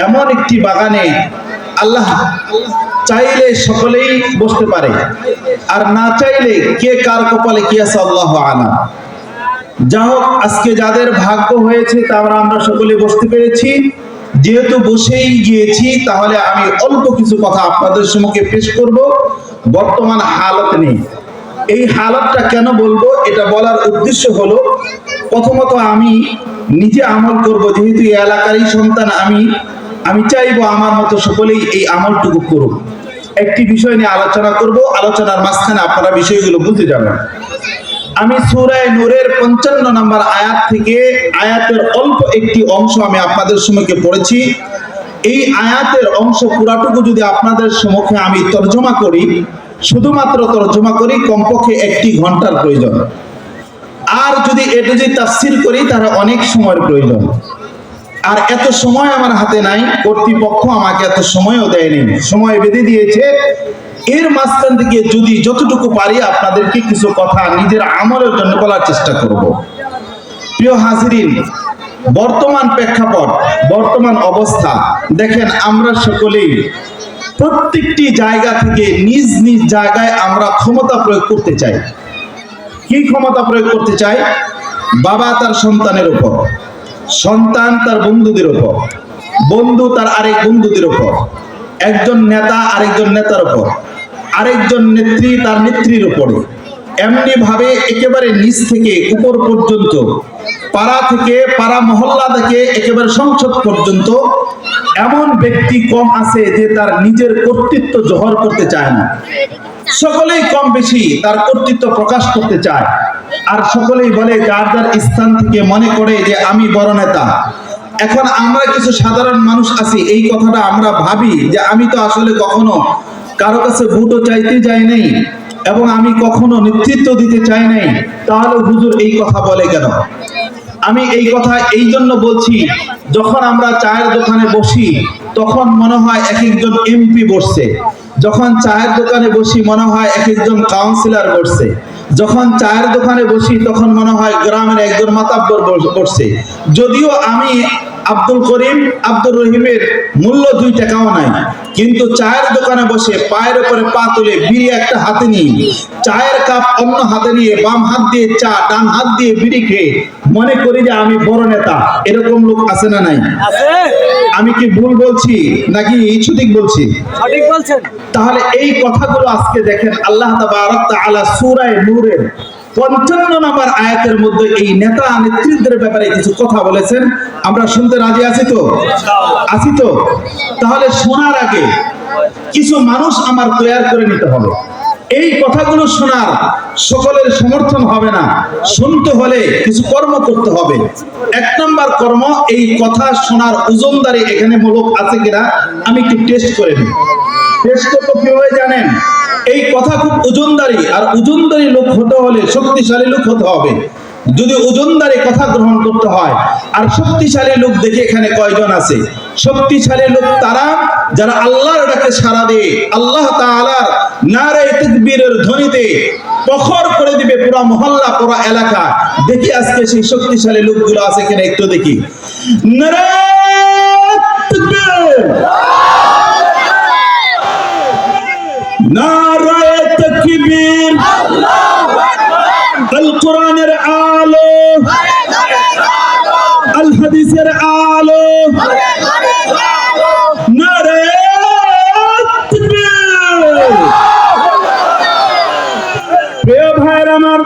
এমন একটি বাগানে আল্লাহ চাইলে সকলেই বসতে পারে, আর না চাইলে কে কার কপালে কি আছে আল্লাহু আলাম। যা হোক, আজকে যাদের ভাগ্য হয়েছে তারা আমরা সকলে বসতে পেরেছি। যেহেতু বসেই গিয়েছি, তাহলে আমি অল্প কিছু কথা আপনাদের সম্মুখে পেশ করব বর্তমান হালত নিয়ে। এই হালতটা কেন বলবো, এটা বলার উদ্দেশ্য হলো, প্রথমত আমি নিজে আমল করব, যেহেতু এই এলাকারই সন্তান আমি চাইবো আমার মতো সকলেই এই আমলটুকু করুক। একটি বিষয় নিয়ে আলোচনা করব, আলোচনার মাঝখানে আপনারা বিষয়গুলো বুঝতে যাবেন। আমি সূরা নূরের 55 নম্বর আয়াত থেকে আয়াতের অল্প একটি অংশ আমি আপনাদের সম্মুখে পড়েছি। এই আয়াতের অংশ পুরাটুকু যদি আপনাদের সম্মুখে আমি তর্জমা করি, শুধুমাত্র তর্জমা করি, কমপক্ষে 1 ঘন্টার প্রয়োজন। আর যদি এটা যদি তাফসীর করি তাহলে অনেক সময়ের প্রয়োজন। আর এত সময় আমার হাতে নাই, কর্তৃপক্ষ আমাকে এত সময়ও দেয়নি, সময় বেঁধে দিয়েছে। এর মাঝখান থেকে যদি যতটুকু পারি আপনাদেরকে কিছু কথা নিজের আমলের জন্য বলার চেষ্টা করব। প্রিয় হাজিরিন, বর্তমান প্রেক্ষাপট, বর্তমান অবস্থা দেখেন, আমরা সকলেই প্রত্যেকটি জায়গা থেকে নিজ নিজ জায়গায় আমরা ক্ষমতা প্রয়োগ করতে চাই। কি ক্ষমতা প্রয়োগ করতে চাই? বাবা তার সন্তানের উপর, সন্তান তার বন্ধুদের উপর, বন্ধু তার আরেক বন্ধুদের উপর, একজন নেতা আরেকজন নেতার উপর, আরেকজন নেত্রী তার নেত্রীর উপরে। এমনি ভাবে একেবারে নিচ থেকে উপর পর্যন্ত, পাড়া থেকে পাড়া মহল্লা থেকে একেবারে সংসদ পর্যন্ত এমন ব্যক্তি কম আছে যে তার নিজের কর্তৃত্ব জোহর করতে চায় না। সকলেই কম বেশি তার কর্তৃত্ব প্রকাশ করতে চায়, আর সকলেই বলে যার যার স্থান থেকে মনে করে যে আমি বড় নেতা। এখন আমরা কিছু সাধারণ মানুষ আছি, এই কথাটা আমরা ভাবি যে আমি তো আসলে কখনো কারো কাছে ভোটও চাইতে যাই নাই এবং আমি কখনো নেতৃত্ব দিতে চাই নাই, তাহলে হুজুর এই কথা বলে কেন? আমি এই কথা এই জন্য বলছি, যখন আমরা চায়ের দোকানে বসি তখন মনে হয় এক একজন এমপি বসছে, যখন চায়ের দোকানে বসি মনে হয় এক একজন কাউন্সিলর বসছে, যখন চায়ের দোকানে বসি তখন মনে হয় গ্রামের একজন মাতাব্বর বসছে। যদিও আমি আব্দুল করিম আব্দুর রহিমের মূল্য 2 টাকাও নাই, কিন্তু চায়ের দোকানে বসে পায়ের উপরে পা তুলে বিড়ি একটা হাতে নিয়ে, চায়ের কাপ অন্য হাতে নিয়ে, বাম হাত দিয়ে চা, ডান হাত দিয়ে বিড়ি খেয়ে মনে করি যে আমি বড় নেতা। এরকম লোক আছে না নাই? আমি কি ভুল বলছি নাকি সঠিক বলছি? সঠিক বলছেন। তাহলে এই কথাগুলো আজকে দেখেন, আল্লাহ তাবারক তাআলা সূরা নূরের 55 নম্বর আয়াতের মধ্যে এই নেতা নেতৃত্বের ব্যাপারে কিছু কথা বলেছেন। আমরা শুনতে রাজি আছি তো? আছি তো? তাহলে শোনার আগে কিছু মানুষ আমার তৈরি করে নিতে হবে। এই কথাগুলো শোনার সকলের সমর্থন হবে না, শুনতে হলে কিছু কর্ম করতে হবে। 1 নম্বর কর্ম, এই কথা শোনার ওজনদারি এখানে মূলক আছে কিনা আমি একটু টেস্ট করে নিই। টেস্ট করতে কিভাবে জানেন? এই কথা খুব ওজনদারি, আর ওজনদারি লোক হতে হলে শক্তিশালী লোক হতে হবে। যদি ওজনদারি কথা গ্রহণ করতে হয়, আর শক্তিশালী লোক দেখে এখানে কয়জন আছে? শক্তিশালী লোক তারা যারা আল্লাহর ডাকে সাড়া দিয়ে আল্লাহ তাআলার নারে তাকবীরের ধ্বনিতে প্রখর করে দিবে পুরো মহল্লা, পুরো এলাকা। দেখি আজকে সেই শক্তিশালী লোকগুলো আছে কিনা একটু দেখি। নারে তাকবীর, নারে তাকবীর, আল্লাহু আকবার, আল কোরআনের আলো, আল হাদিসের আলো, নারে তাকবীর। প্রিয় ভাইরা আমার,